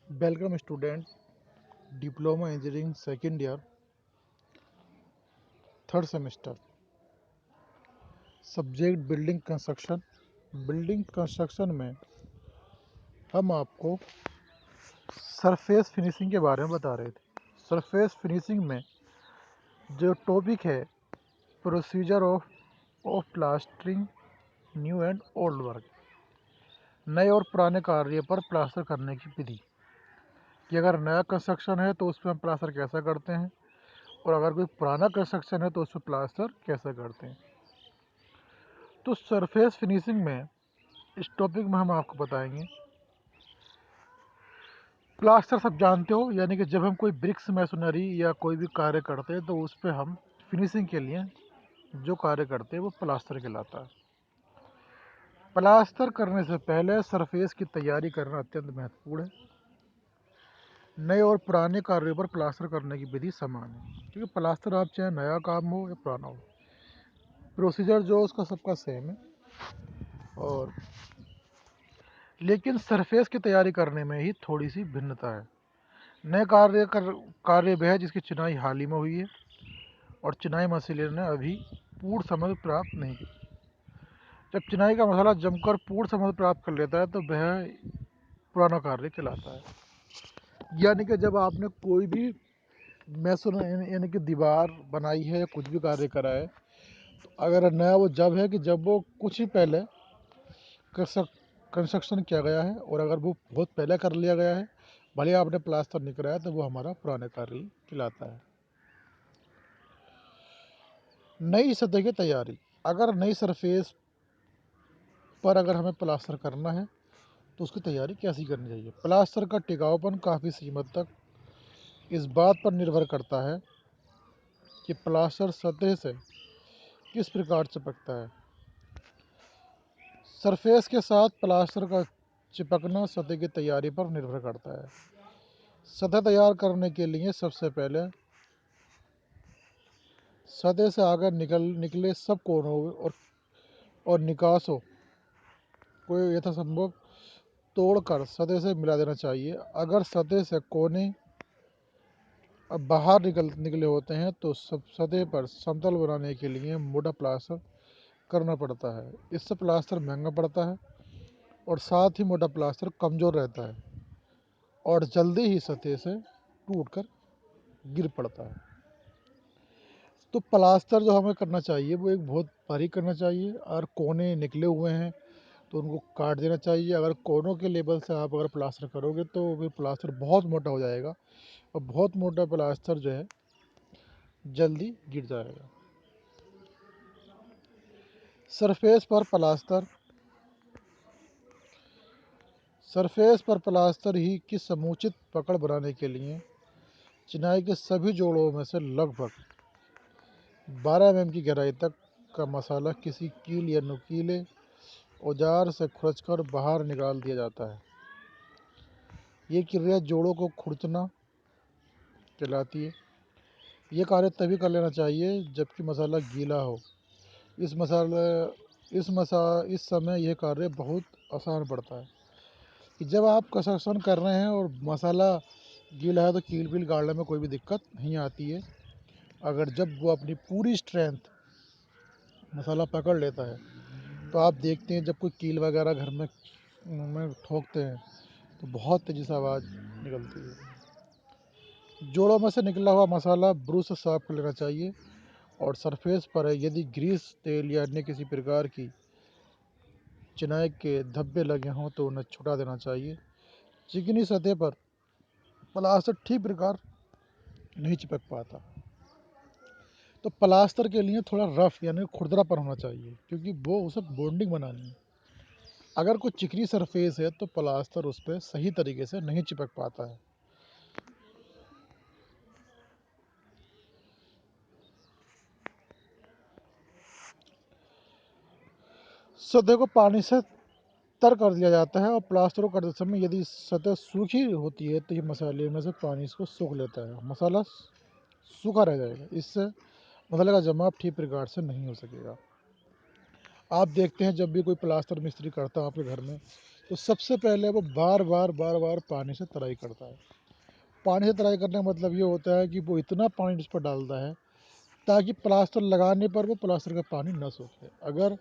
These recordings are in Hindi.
Welcome student, diploma engineering second year, third semester. Subject building construction. Building construction में हम आपको सरफेस फिनिशिंग के बारे में बता रहे थे। सरफेस फिनिशिंग में जो टॉपिक है, procedure of plastering new and old work, नए और पुराने कार्य पर प्लास्टर करने की विधि। कि अगर नया कंस्ट्रक्शन है तो उसमें हम प्लास्टर कैसा करते हैं, और अगर कोई पुराना कंस्ट्रक्शन है तो उसमें प्लास्टर कैसे करते हैं। तो सरफेस फिनिशिंग में इस टॉपिक में हम आपको बताएंगे। प्लास्टर सब जानते हो, यानी कि जब हम कोई ब्रिक्स मैसोनरी या कोई भी कार्य करते हैं तो उस पर हम फिनिशिंग के लिए जो कार्य करते हैं वो प्लास्टर कहलाता है। प्लास्टर करने से पहले सरफेस की तैयारी करना अत्यंत महत्वपूर्ण है। नए और पुराने कार्यों पर प्लास्टर करने की विधि समान है, क्योंकि प्लास्टर आप चाहे नया काम हो या पुराना हो, प्रोसीजर जो उसका सबका सेम है। और लेकिन सरफेस की तैयारी करने में ही थोड़ी सी भिन्नता है। नए कार्य वह है जिसकी चिनाई हाल ही में हुई है और चिनाई मशीनरी ने अभी पूर्ण समझ प्राप्त नहीं की। जब चिनाई का मसाला जमकर पूर्ण समझ प्राप्त कर लेता है तो वह पुराना कार्य कहलाता है। यानी कि जब आपने कोई भी मैसन यानी कि दीवार बनाई है या कुछ भी कार्य करा है, तो अगर नया वो जब है कि जब वो कुछ ही पहले कंस्ट्रक्शन किया गया है, और अगर वो बहुत पहले कर लिया गया है, भले आपने प्लास्टर नहीं कराया, तो वो हमारा पुराना कार्य कहलाता है। नई सतह की तैयारी। अगर नई सरफेस पर अगर हमें प्लास्टर करना है तो उसकी तैयारी कैसी करनी चाहिए। प्लास्टर का टिकाऊपन काफ़ी सीमित तक इस बात पर निर्भर करता है कि प्लास्टर सतह से किस प्रकार चिपकता है। सरफेस के साथ प्लास्टर का चिपकना सतह की तैयारी पर निर्भर करता है। सतह तैयार करने के लिए सबसे पहले सतह से आगे निकले सब कोनों और निकासों को यथासंभव तोड़कर सतह से मिला देना चाहिए। अगर सतह से कोने अब बाहर निकले होते हैं तो सब सतह पर समतल बनाने के लिए मोटा प्लास्टर करना पड़ता है। इससे प्लास्टर महंगा पड़ता है और साथ ही मोटा प्लास्टर कमज़ोर रहता है और जल्दी ही सतह से टूटकर गिर पड़ता है। तो प्लास्टर जो हमें करना चाहिए वो एक बहुत बारीक करना चाहिए। और कोने निकले हुए हैं तो उनको काट देना चाहिए। अगर कोनों के लेवल से आप अगर प्लास्टर करोगे तो फिर प्लास्टर बहुत मोटा हो जाएगा, और बहुत मोटा प्लास्टर जो है जल्दी गिर जाएगा। सरफेस पर प्लास्टर। सरफेस पर प्लास्टर ही की समुचित पकड़ बनाने के लिए चिनाई के सभी जोड़ों में से लगभग 12 mm की गहराई तक का मसाला किसी कील या नुकीले औजार से खुरचकर बाहर निकाल दिया जाता है। ये क्रिया जोड़ों को खुरचना कहलाती है। ये कार्य तभी कर लेना चाहिए जबकि मसाला गीला हो। इस समय यह कार्य बहुत आसान पड़ता है कि जब आप कंस्ट्रक्शन कर रहे हैं और मसाला गीला है तो कील पील गाड़ने में कोई भी दिक्कत नहीं आती है। अगर जब वो अपनी पूरी स्ट्रेंथ मसाला पकड़ लेता है तो आप देखते हैं जब कोई कील वगैरह घर में ठोकते हैं तो बहुत तेज़ी से आवाज़ निकलती है। जोड़ों में से निकला हुआ मसाला ब्रश से साफ कर लेना चाहिए, और सरफेस पर यदि ग्रीस, तेल या अन्य किसी प्रकार की चिनाई के धब्बे लगे हों तो उन्हें छुटा देना चाहिए। चिकनी सतह पर प्लास्टर ठीक प्रकार नहीं चिपक पाता। तो प्लास्टर के लिए थोड़ा रफ यानी खुरदरापन होना चाहिए, क्योंकि वो उसे बॉन्डिंग बनानी है। अगर कोई चिकनी सरफेस है तो प्लास्टर उस पर सही तरीके से नहीं चिपक पाता है। सतह को पानी से तर कर दिया जाता है, और प्लास्टर को करते समय यदि सतह सूखी होती है तो ये मसाले में से पानी इसको सोख लेता है, मसाला सूखा रह जाएगा। इससे मसाले का जमाव ठीक प्रकार से नहीं हो सकेगा। आप देखते हैं जब भी कोई प्लास्टर मिस्त्री करता है आपके घर में, तो सबसे पहले वो बार बार पानी से तराई करता है। पानी से तराई करने का मतलब ये होता है कि वो इतना पानी उस पर डालता है ताकि प्लास्टर लगाने पर वो प्लास्टर का पानी न सूखे। अगर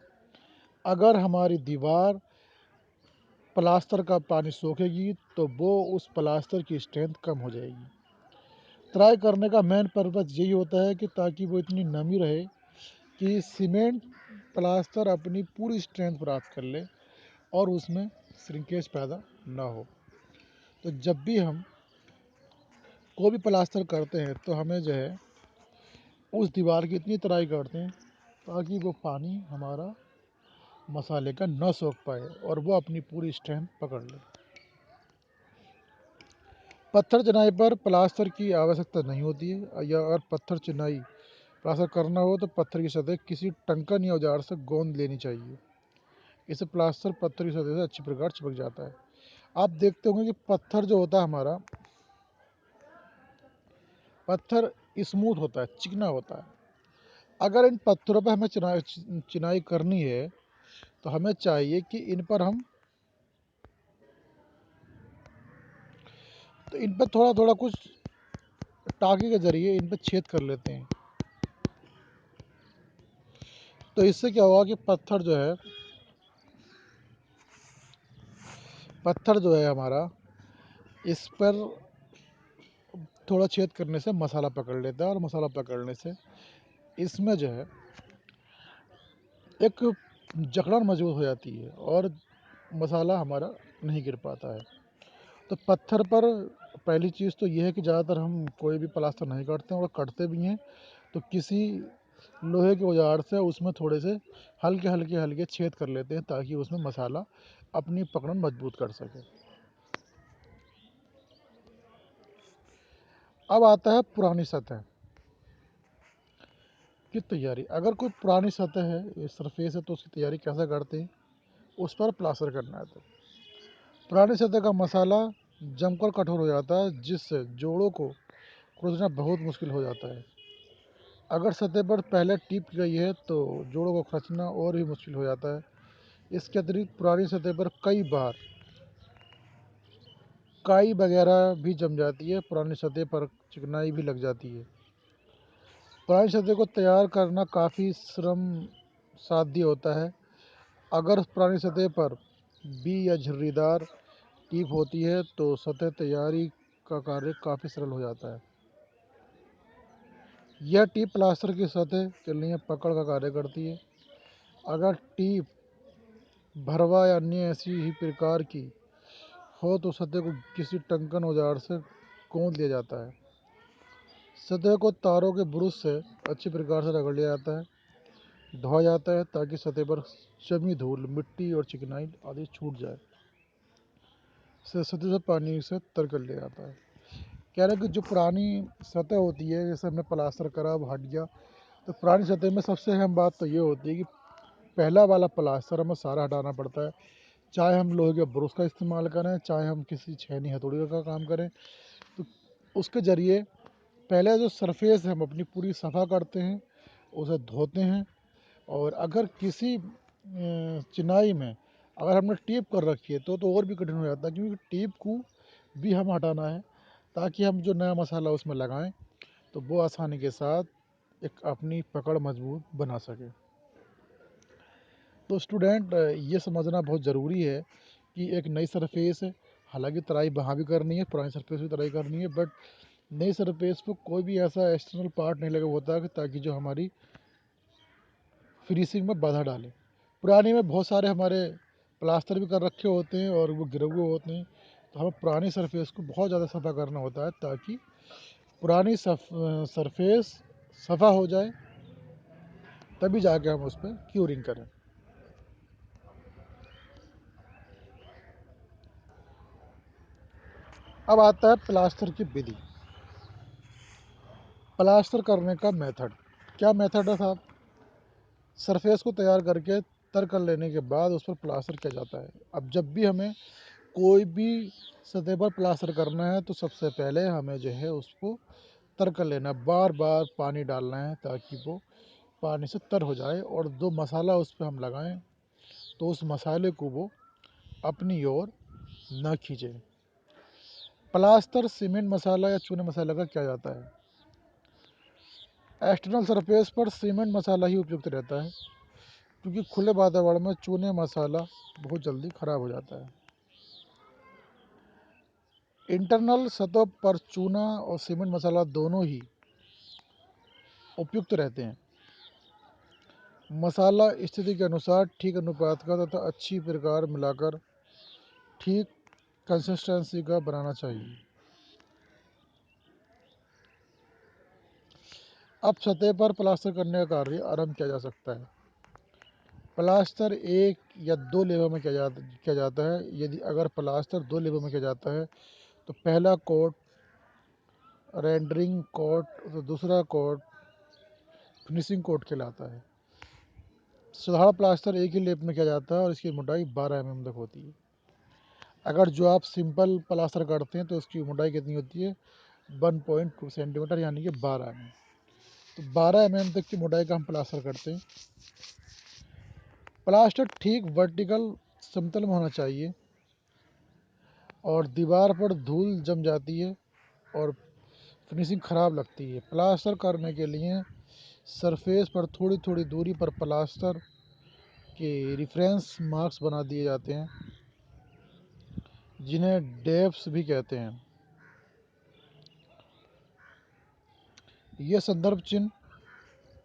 अगर हमारी दीवार प्लास्टर का पानी सोखेगी तो वो उस प्लास्टर की स्ट्रेंथ कम हो जाएगी। तराई करने का मेन पर्पज़ यही होता है कि ताकि वो इतनी नमी रहे कि सीमेंट प्लास्टर अपनी पूरी स्ट्रेंथ प्राप्त कर ले और उसमें श्रिंकेज पैदा ना हो। तो जब भी हम कोई भी प्लास्टर करते हैं तो हमें जो है उस दीवार की इतनी तराई करते हैं ताकि वो पानी हमारा मसाले का न सोख पाए और वो अपनी पूरी स्ट्रेंथ पकड़ ले। पत्थर चिनाई पर प्लास्टर की आवश्यकता नहीं होती है, या अगर पत्थर चिनाई प्लास्टर करना हो तो पत्थर की सतह किसी टंकन या औजार से गोंद लेनी चाहिए। इससे प्लास्टर पत्थर की सतह से अच्छी प्रकार चिपक जाता है। आप देखते होंगे कि पत्थर जो होता है हमारा, पत्थर स्मूथ होता है, चिकना होता है। अगर इन पत्थरों पर हमें चिनाई करनी है तो हमें चाहिए कि इन पर थोड़ा थोड़ा कुछ टाँके के ज़रिए इन पर छेद कर लेते हैं। तो इससे क्या होगा कि पत्थर जो है हमारा, इस पर थोड़ा छेद करने से मसाला पकड़ लेता है और मसाला पकड़ने से इसमें जो है एक जकड़न मजबूत हो जाती है और मसाला हमारा नहीं गिर पाता है। तो पत्थर पर पहली चीज़ तो ये है कि ज़्यादातर हम कोई भी प्लास्टर नहीं करते हैं, और करते भी हैं तो किसी लोहे के औजार से उसमें थोड़े से हल्के छेद कर लेते हैं ताकि उसमें मसाला अपनी पकड़न मजबूत कर सके। अब आता है पुरानी सतह की तैयारी। अगर कोई पुरानी सतह है, सरफेस है, तो उसकी तैयारी कैसे करते हैं? उस पर प्लास्टर करना है तो पुरानी सतह का मसाला जमकर कठोर हो जाता है, जिससे जोड़ों को खोजना बहुत मुश्किल हो जाता है। अगर सतह पर पहले टिप की गई है तो जोड़ों को खर्चना और भी मुश्किल हो जाता है। इसके अतिरिक्त पुरानी सतह पर कई बार काई वगैरह भी जम जाती है, पुरानी सतह पर चिकनाई भी लग जाती है। पुरानी सतह को तैयार करना काफ़ी श्रम साध्य होता है। अगर पुरानी सतह पर बी या झुर्रीदार टिप होती है तो सतह तैयारी का कार्य काफ़ी सरल हो जाता है। यह टिप प्लास्टर की सतह के लिए पकड़ का कार्य करती है। अगर टिप भरवा या अन्य ऐसी ही प्रकार की हो तो सतह को किसी टंकन औजार से गोंद लिया जाता है। सतह को तारों के ब्रश से अच्छी प्रकार से रगड़ लिया जाता है, धोया जाता है ताकि सतह पर जमी धूल, मिट्टी और चिकनाई आदि छूट जाए। सतह से पानी से तर कर लिया जाता है। कह रहे हैं कि जो पुरानी सतह होती है, जैसे हमने प्लास्टर करा अब हट गया, तो पुरानी सतह में सबसे अहम बात तो ये होती है कि पहला वाला प्लास्टर हमें सारा हटाना पड़ता है। चाहे हम लोहे के ब्रश का इस्तेमाल करें, चाहे हम किसी छेनी हथौड़ी का काम करें, तो उसके ज़रिए पहले जो सरफेस है हम अपनी पूरी सफ़ा करते हैं, उसे धोते हैं। और अगर किसी चिनाई में अगर हमने टेप कर रखी है तो और भी कठिन हो जाता है, क्योंकि टेप को भी हम हटाना है ताकि हम जो नया मसाला उसमें लगाएं तो वो आसानी के साथ एक अपनी पकड़ मजबूत बना सके। तो स्टूडेंट, ये समझना बहुत ज़रूरी है कि एक नई सरफेस है, हालांकि तराई वहाँ भी करनी है, पुरानी सरफेस भी तराई करनी है, बट नई सरफेस पर कोई भी ऐसा एक्सटर्नल पार्ट नहीं लगा होता है ताकि जो हमारी फिनिशिंग में बाधा डाले। पुरानी में बहुत सारे हमारे प्लास्टर भी कर रखे होते हैं और वो गिरे हुए होते हैं, तो हमें पुरानी सरफेस को बहुत ज़्यादा सफ़ा करना होता है ताकि पुरानी सरफेस सफ़ा हो जाए, तभी जाके हम उस पर क्यूरिंग करें। अब आता है प्लास्टर की विधि। प्लास्टर करने का मेथड, क्या मेथड है साहब? सरफेस को तैयार करके तर कर लेने के बाद उस पर प्लास्टर किया जाता है। अब जब भी हमें कोई भी सतह पर प्लास्टर करना है तो सबसे पहले हमें जो है उसको तर कर लेना, बार बार पानी डालना है ताकि वो पानी से तर हो जाए, और जो मसाला उस पर हम लगाएं तो उस मसाले को वो अपनी ओर न खींचे। प्लास्टर सीमेंट मसाला या चूने मसाला का किया जाता है। एक्सटर्नल सरफेस पर सीमेंट मसाला ही उपयुक्त रहता है, क्योंकि खुले वातावरण में चूने मसाला बहुत जल्दी खराब हो जाता है। इंटरनल सतह पर चूना और सीमेंट मसाला दोनों ही उपयुक्त रहते हैं। मसाला स्थिति के अनुसार ठीक अनुपात का तथा अच्छी प्रकार मिलाकर ठीक कंसिस्टेंसी का बनाना चाहिए। अब सतह पर प्लास्टर करने का कार्य आरंभ किया जा सकता है। प्लास्टर 1 या 2 लेवल में किया जाता है। यदि अगर प्लास्टर 2 लेवल में किया जाता है तो पहला कोट रेंडरिंग कोट, तो दूसरा कोट फिनिशिंग कोट कहलाता है। साधारण प्लास्टर एक ही लेप में किया जाता है और इसकी मोटाई 12 mm तक होती है। अगर जो आप सिंपल प्लास्टर करते हैं तो उसकी मोटाई कितनी होती है, 1.2 सेंटीमीटर, यानी कि 12 mm। तो 12 mm तक की मोटाई का हम प्लास्टर करते हैं। प्लास्टर ठीक वर्टिकल समतल में होना चाहिए और दीवार पर धूल जम जाती है और फिनिशिंग ख़राब लगती है। प्लास्टर करने के लिए सरफेस पर थोड़ी थोड़ी दूरी पर प्लास्टर के रेफरेंस मार्क्स बना दिए जाते हैं, जिन्हें डेप्स भी कहते हैं। ये संदर्भ चिन्ह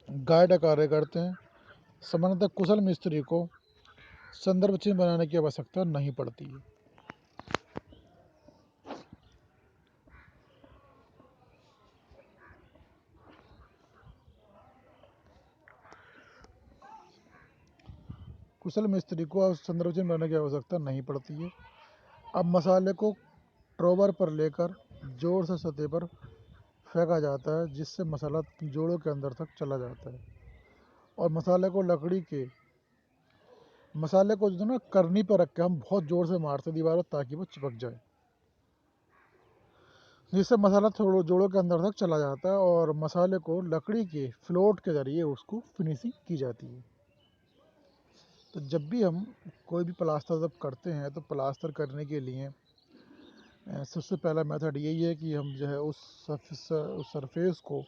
गाइड का कार्य करते हैं। सामान्यतः कुशल मिस्त्री को संदर्भ चिन्ह बनाने की आवश्यकता नहीं पड़ती है। कुशल मिस्त्री को संदर्भ चिन्ह बनाने की आवश्यकता नहीं पड़ती है। अब मसाले को ट्रोवर पर लेकर जोर से सतह पर फेंका जाता है, जिससे मसाला जोड़ों के अंदर तक चला जाता है और मसाले को जो ना करनी पर रख के हम बहुत ज़ोर से मारते दीवारों, ताकि वो चिपक जाए, जिससे मसाला थोड़ा जोड़ों के अंदर तक चला जाता है और मसाले को लकड़ी के फ्लोट के ज़रिए उसको फिनिशिंग की जाती है। तो जब भी हम कोई भी प्लास्टर जब करते हैं तो प्लास्टर करने के लिए सबसे पहला मेथड यही है कि हम जो है उस सरफेस को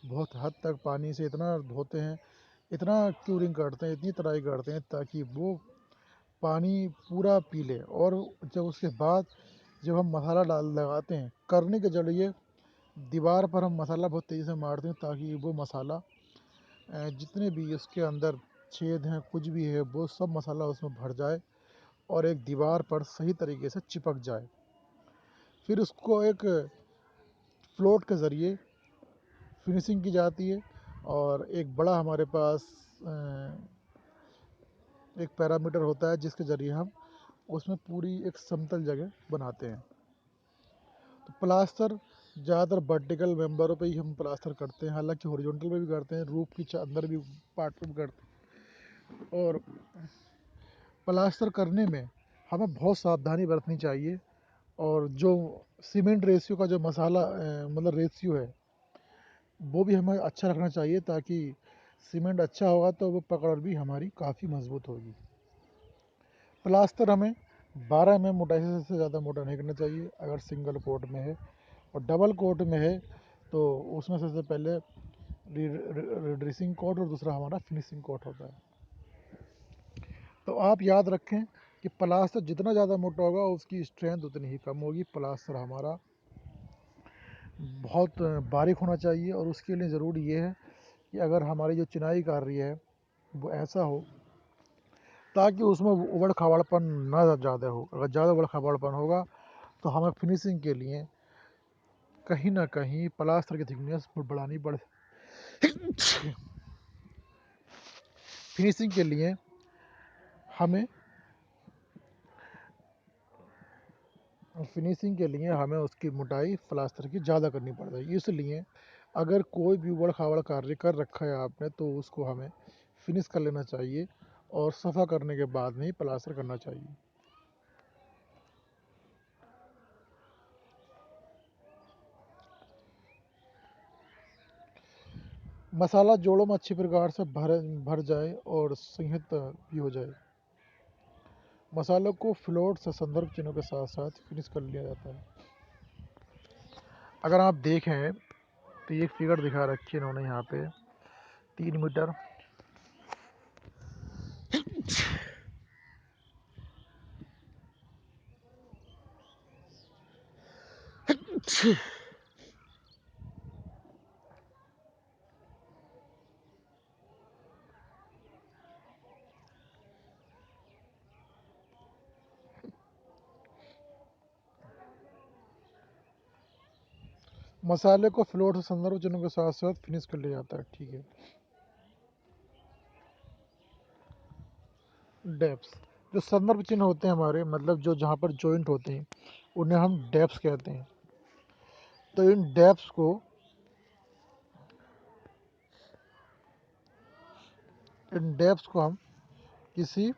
बहुत हद तक पानी से इतना धोते हैं, इतना क्यूरिंग करते हैं, इतनी तराई करते हैं ताकि वो पानी पूरा पी ले। और जब उसके बाद जब हम मसाला लगाते हैं, करने के जरिए दीवार पर हम मसाला बहुत तेज़ी से मारते हैं ताकि वो मसाला जितने भी उसके अंदर छेद हैं, कुछ भी है, वो सब मसाला उसमें भर जाए और एक दीवार पर सही तरीके से चिपक जाए। फिर उसको एक फ्लोट के ज़रिए फिनिशिंग की जाती है और एक बड़ा हमारे पास एक पैरामीटर होता है जिसके ज़रिए हम उसमें पूरी एक समतल जगह बनाते हैं। तो प्लास्टर ज़्यादातर वर्टिकल मेंबरों पे ही हम प्लास्टर करते हैं, हालांकि हॉरिजॉन्टल पे भी करते हैं, रूफ की अंदर भी पार्ट पे भी करते हैं। और प्लास्टर करने में हमें बहुत सावधानी बरतनी चाहिए और जो सीमेंट रेशियो का जो मसाला मतलब रेशियो है, वो भी हमें अच्छा रखना चाहिए, ताकि सीमेंट अच्छा होगा तो वो पकड़ भी हमारी काफ़ी मज़बूत होगी। प्लास्टर हमें 12 mm मोटाई से ज़्यादा मोटा नहीं करना चाहिए अगर सिंगल कोट में है, और डबल कोट में है तो उसमें सबसे पहले ड्रेसिंग कोट और दूसरा हमारा फिनिशिंग कोट होता है। तो आप याद रखें कि प्लास्टर जितना ज़्यादा मोटा होगा उसकी स्ट्रेंथ उतनी ही कम होगी। प्लास्टर हमारा बहुत बारीक होना चाहिए और उसके लिए ज़रूरी ये है कि अगर हमारी जो चिनाई कार्य है वो ऐसा हो ताकि उसमें उबड़ खाबड़पन ना ज़्यादा हो। अगर ज़्यादा उबड़ खाबड़पन होगा तो हमें फिनिशिंग के लिए कहीं ना कहीं प्लास्टर की थिकनेस बढ़ानी पड़े। फिनिशिंग के लिए हमें उसकी मोटाई प्लास्टर की ज़्यादा करनी पड़ेगी। इसलिए अगर कोई भी उबड़ खाबड़ कार्य कर रखा है आपने तो उसको हमें फिनिश कर लेना चाहिए और सफ़ा करने के बाद में ही प्लास्टर करना चाहिए। मसाला जोड़ों में अच्छी प्रकार से भर जाए और संहित भी हो जाए। मसालों को फ्लोट से संदर्भ चिन्हों के साथ साथ फिनिश कर लिया जाता है। अगर आप देखें तो ये फिगर दिखा रखी है इन्होंने यहाँ पे 3 मीटर, मसाले को फ्लोट से संदर्भ चिन्हों के साथ साथ फिनिश कर लिया जाता है। ठीक है। डेप्स, जो संदर्भ चिन्ह होते हैं हमारे, मतलब जो जहाँ पर जॉइंट होते हैं उन्हें हम डेप्स कहते हैं। तो इन डेप्स को हम किसी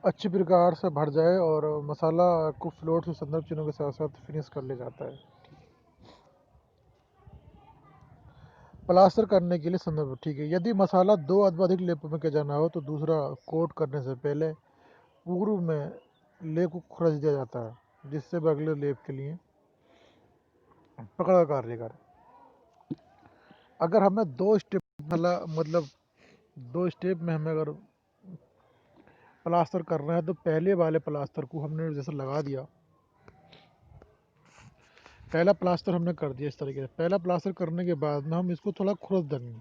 अच्छी प्रकार से भर जाए और मसाला को फ्लोट से संदर्भ चिन्हों के साथ साथ फिनिश कर लिया जाता है। प्लास्टर करने के लिए संदर्भ। ठीक है। यदि मसाला 2 अथवा अधिक लेपों में किया जाना हो तो दूसरा कोट करने से पहले पूर्व में लेप को खुरच दिया जाता है, जिससे वह अगले लेप के लिए पकड़ का कार्य करे। अगर हमें 2 स्टेप मतलब 2 स्टेप में हमें अगर प्लास्टर कर रहे हैं तो पहले वाले प्लास्टर को हमने जैसे लगा दिया, पहला प्लास्टर हमने कर दिया इस तरीके से। पहला प्लास्टर करने के बाद में हम इसको थोड़ा खुरच देंगे।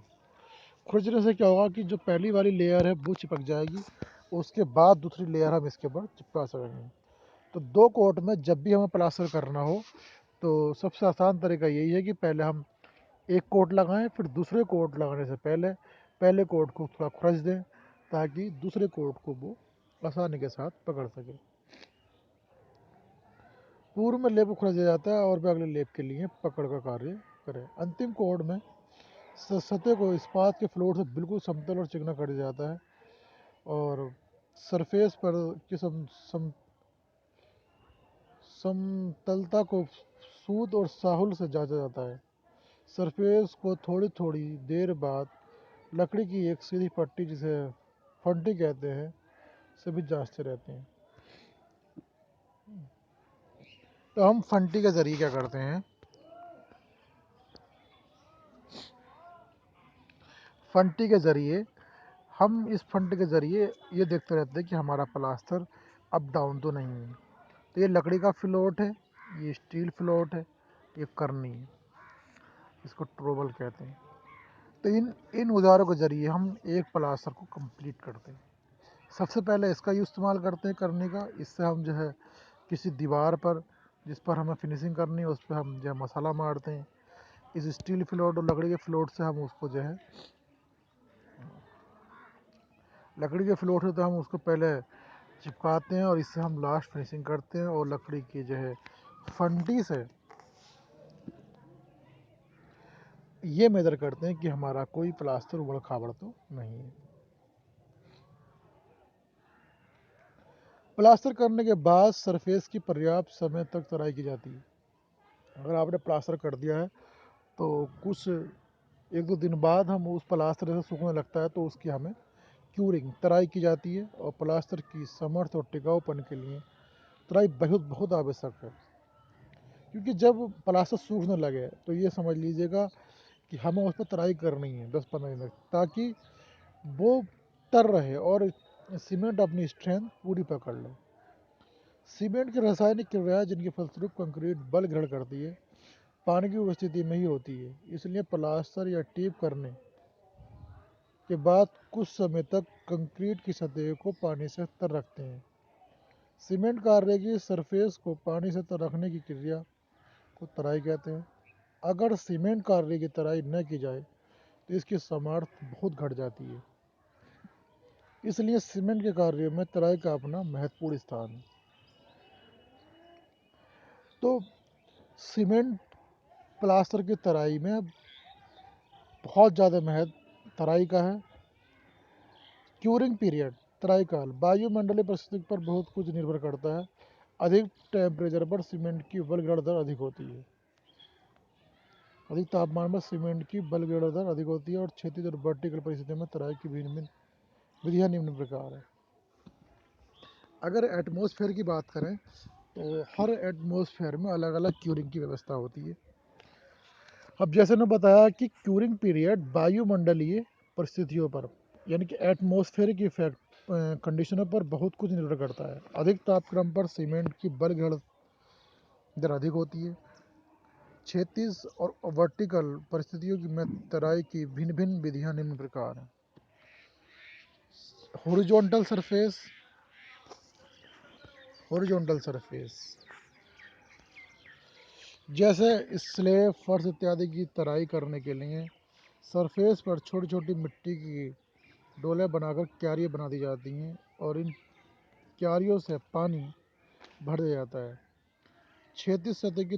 खुरचने से क्या होगा कि जो पहली वाली लेयर है वो चिपक जाएगी, उसके बाद दूसरी लेयर हम इसके ऊपर चिपका सकेंगे। तो 2 कोट में जब भी हमें प्लास्टर करना हो तो सबसे आसान तरीका यही है कि पहले हम एक कोट लगाएं, फिर दूसरे कोट लगाने से पहले पहले कोट को थोड़ा खुरच दें ताकि दूसरे कोट को वो आसानी के साथ पकड़ सके। पूर्व में लेप खुरच दिया जाता है और वह अगले लेप के लिए पकड़ का कार्य करे। अंतिम कोट में सतह को इस्पात के फ्लोर से बिल्कुल समतल और चिकना कर दिया जाता है और सरफेस पर की समतलता को सूत और साहुल से जांचा जाता है। सरफेस को थोड़ी थोड़ी देर बाद लकड़ी की एक सीधी पट्टी, जिसे फंटी कहते हैं, से भी जांचते रहते हैं। तो हम फंटी के ज़रिए क्या करते हैं, फंटी के ज़रिए हम इस फंटी के ज़रिए ये देखते रहते हैं कि हमारा प्लास्टर अप डाउन तो नहीं है। तो ये लकड़ी का फ्लोट है, ये स्टील फ्लोट है, ये करनी है, इसको ट्रोबल कहते हैं। तो इन औजारों के ज़रिए हम एक प्लास्टर को कंप्लीट करते हैं। सबसे पहले इसका इस्तेमाल करते हैं करने का। इससे हम जो है किसी दीवार पर जिस पर हमें फिनिशिंग करनी है उस पर हम जो है मसाला मारते हैं। इस स्टील फ्लोट और लकड़ी के फ्लोट से हम उसको जो है, लकड़ी के फ्लोट से तो हम उसको पहले चिपकाते हैं और इससे हम लास्ट फिनिशिंग करते हैं और लकड़ी की जो है फंटी से ये मेजर करते हैं कि हमारा कोई प्लास्टर उबड़ खाबड़ तो नहीं है। प्लास्टर करने के बाद सरफेस की पर्याप्त समय तक तराई की जाती है। अगर आपने प्लास्टर कर दिया है तो कुछ 1-2 दिन बाद हम उस प्लास्टर से सूखने लगता है तो उसकी हमें क्यूरिंग तराई की जाती है और प्लास्टर की समर्थ और टिकाऊपन के लिए तराई बहुत बहुत आवश्यक है। क्योंकि जब प्लास्टर सूखने लगे तो ये समझ लीजिएगा कि हमें उस पर तराई करनी है 10-15 दिन तक, ताकि वो तर रहे और सीमेंट अपनी स्ट्रेंथ पूरी पकड़ ले। सीमेंट की रासायनिक क्रिया जिनके फलस्वरूप कंक्रीट बल ग्रहण करती है, पानी की उपस्थिति में ही होती है। इसलिए प्लास्टर या टेप करने के बाद कुछ समय तक कंक्रीट की सतह को पानी से तर रखते हैं। सीमेंट कार्य की सरफेस को पानी से तर रखने की क्रिया को तराई कहते हैं। अगर सीमेंट कार्य की तराई न की जाए तो इसकी सामर्थ्य बहुत घट जाती है। इसलिए सीमेंट के कार्य में तराई का अपना महत्वपूर्ण स्थान है। तो सीमेंट प्लास्टर की तराई में बहुत ज़्यादा महत्व तराई का है। क्यूरिंग पीरियड, तराई काल, वायुमंडलीय परिस्थिति पर बहुत कुछ निर्भर करता है। अधिक टेम्परेचर पर सीमेंट की उबल ग्रहण दर अधिक होती है। अधिक तापमान पर सीमेंट की बलगैर दर अधिक होती है और क्षैतिज और वर्टिकल परिस्थितियों में तराई की भिन्न भिन्न विधियाँ निम्न प्रकार है। अगर एटमॉस्फेयर की बात करें तो हर एटमॉस्फेयर में अलग अलग क्यूरिंग की व्यवस्था होती है। अब जैसे मैंने बताया कि क्यूरिंग पीरियड वायुमंडलीय परिस्थितियों पर यानी कि एटमॉस्फेरिक इफेक्ट कंडीशनों पर बहुत कुछ निर्भर करता है। अधिक तापक्रम पर सीमेंट की बलगैर दर अधिक होती है। क्षैतिज और वर्टिकल परिस्थितियों में तराई की भिन्न भिन्न विधियां निम्न प्रकार हैं। हॉरिजॉन्टल सरफेस जैसे स्लेब, फर्श इत्यादि की तराई करने के लिए सरफेस पर छोटी छोटी मिट्टी की डोले बनाकर क्यारियाँ बना दी जाती हैं और इन क्यारियों से पानी भर दिया जाता है। क्षैतिज सतह की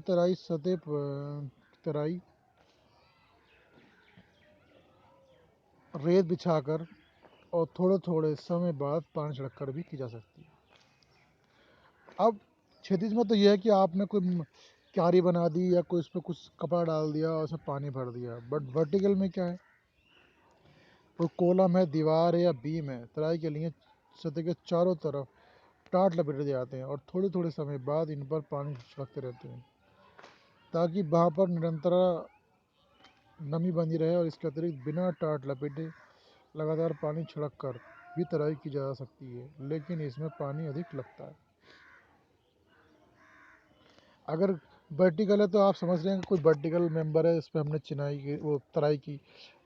तराई रेत बिछाकर और थोड़े थोड़े समय बाद पानी छिड़ककर भी की जा सकती है। अब क्षैतिज में तो यह है कि आपने कोई क्यारी बना दी या कोई उस पर कुछ कपड़ा डाल दिया और उसमें पानी भर दिया। बट वर्टिकल में क्या है, कोई कॉलम है, दीवार है या बीम है, तराई के लिए सतह के चारों तरफ टाट लपेट दिए जाते हैं और थोड़े थोड़े समय बाद इन पर पानी छिड़कते रहते हैं ताकि वहाँ पर निरंतर नमी बनी रहे। और इसके अतिरिक्त बिना टाट लपेटे लगातार पानी छिड़क कर भी तराई की जा सकती है, लेकिन इसमें पानी अधिक लगता है। अगर वर्टिकल है तो आप समझ रहे हैं कि कोई वर्टिकल मेंबर है, इस पर हमने चिनाई की वो तराई की,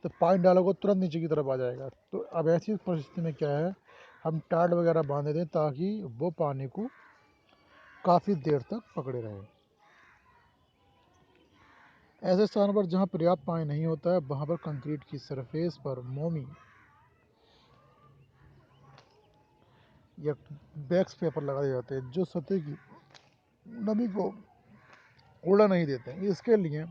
तो पानी डालोगे तुरंत नीचे की तरफ आ जाएगा। तो अब ऐसी परिस्थिति में क्या है, हम टाट वगैरह बांध दें ताकि वो पानी को काफ़ी देर तक पकड़े रहे। ऐसे स्थानों पर जहाँ पर्याप्त पानी नहीं होता है वहाँ पर कंक्रीट की सरफेस पर मोमी या बैक्स पेपर लगा दिए जाते हैं जो सतह की नमी को उड़ा नहीं देते हैं। इसके लिए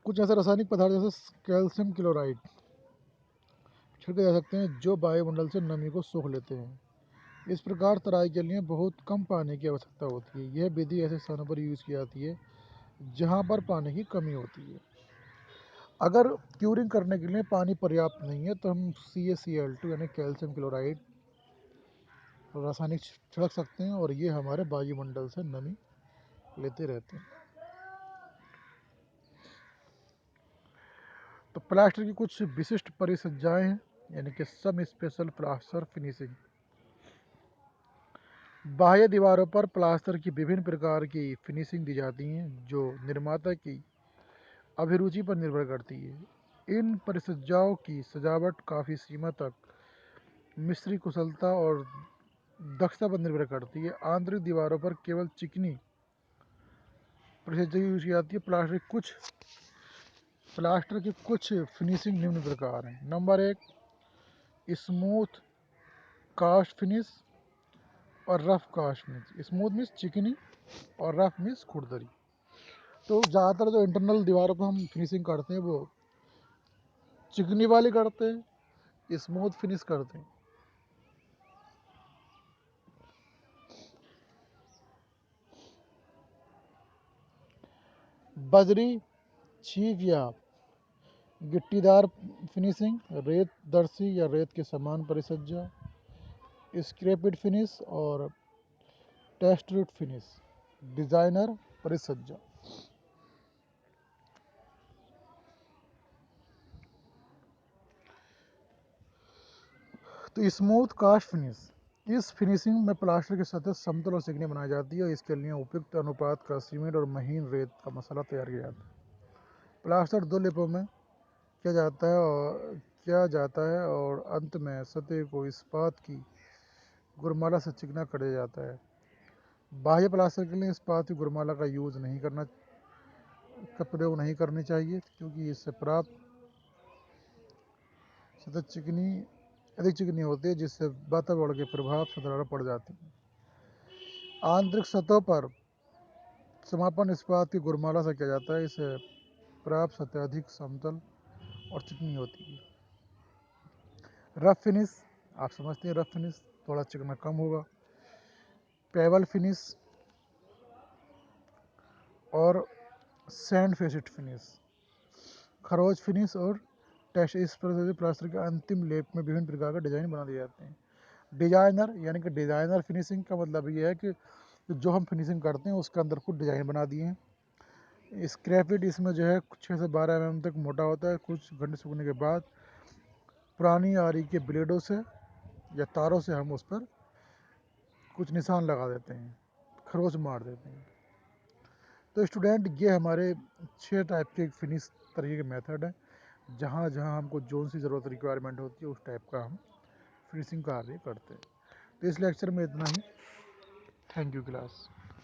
कुछ ऐसे रासायनिक पदार्थ जैसे कैल्शियम क्लोराइड छिड़के जा सकते हैं जो वायुमंडल से नमी को सोख लेते हैं। इस प्रकार तराई के लिए बहुत कम पानी की आवश्यकता होती है। यह विधि ऐसे स्थानों पर यूज़ की जाती है जहाँ पर पानी की कमी होती है। अगर क्यूरिंग करने के लिए पानी पर्याप्त नहीं है तो हम CaCl2 यानी कैल्शियम क्लोराइड रासायनिक छिड़क सकते हैं और ये हमारे वायुमंडल से नमी लेते रहते हैं। तो प्लास्टर की कुछ विशिष्ट परिसज्जाएं हैं यानी कि सब स्पेशल प्लास्टर फिनिशिंग। बाह्य दीवारों पर प्लास्टर की विभिन्न प्रकार की फिनिशिंग दी जाती हैं जो निर्माता की अभिरुचि पर निर्भर करती है। इन परिसज्जाओं की सजावट काफ़ी सीमा तक मिस्त्री कुशलता और दक्षता पर निर्भर करती है। आंतरिक दीवारों पर केवल चिकनी परिसज्जा यूज की जाती है। प्लास्टर की कुछ फिनिशिंग निम्न प्रकार हैं। नंबर 1, स्मूथ कास्ट फिनिश और rough cast finish. Smooth means चिकनी और रफ मीन्स खुरदरी। तो ज़्यादातर जो इंटरनल दीवारों पर हम फिनिशिंग करते हैं वो चिकनी वाली करते हैं, स्मूथ फिनिश करते हैं। बजरी, छीफ या गिट्टीदार फिनिशिंग, रेत दर्शी या रेत के समान परिसज्जा, स्क्रैपिड फिनिश और टेक्सचर्ड फिनिश, डिजाइनर परिसज्जा। तो स्मूथ कास्ट फिनिश, इस फिनिशिंग में प्लास्टर की सतह समतल और चिकनी बनाई जाती है। इसके लिए उपयुक्त अनुपात का सीमेंट और महीन रेत का मसाला तैयार किया जाता है। प्लास्टर 2 लेपों में किया जाता है और अंत में सतह को इस्पात की गुरमाला से चिकना कर दिया जाता है। बाह्य प्लास्टर के लिए इस्पात की गुरमाला का प्रयोग नहीं करनी चाहिए क्योंकि इससे प्राप्त सतह अधिक चिकनी होती है जिससे वातावरण के प्रभाव सधारण पड़ जाते हैं। आंतरिक सतहों पर समापन इस्पात की गुरमाला से किया जाता है। इससे प्राप्त सतह अधिक समतल और चिकनी होती है। रफ फिनिश, आप समझते हैं रफ फिनिश थोड़ा चिकना कम होगा। पेबल फिनिश और सैंड फेसिट फिनिश, खरोच फिनिश और टेस्ट। इस प्रकार से प्लास्टर के अंतिम लेप में विभिन्न प्रकार के डिजाइन बना दिए जाते हैं। डिजाइनर यानी कि डिजाइनर फिनिशिंग का मतलब ये है कि जो हम फिनिशिंग करते हैं उसके अंदर कुछ डिजाइन बना दिए हैं। स्क्रैपिट, इसमें जो है 6 से 12 mm तक मोटा होता है। कुछ घंटे सूखने के बाद पुरानी आरी के ब्लेडों से या तारों से हम उस पर कुछ निशान लगा देते हैं, खरोच मार देते हैं। तो स्टूडेंट, ये हमारे 6 टाइप के फिनिश तरीके के मेथड है। जहाँ जहाँ हमको जोन सी ज़रूरत रिक्वायरमेंट होती है उस टाइप का हम फिनिशिंग कार्य करते हैं। तो इस लेक्चर में इतना ही। Thank you class.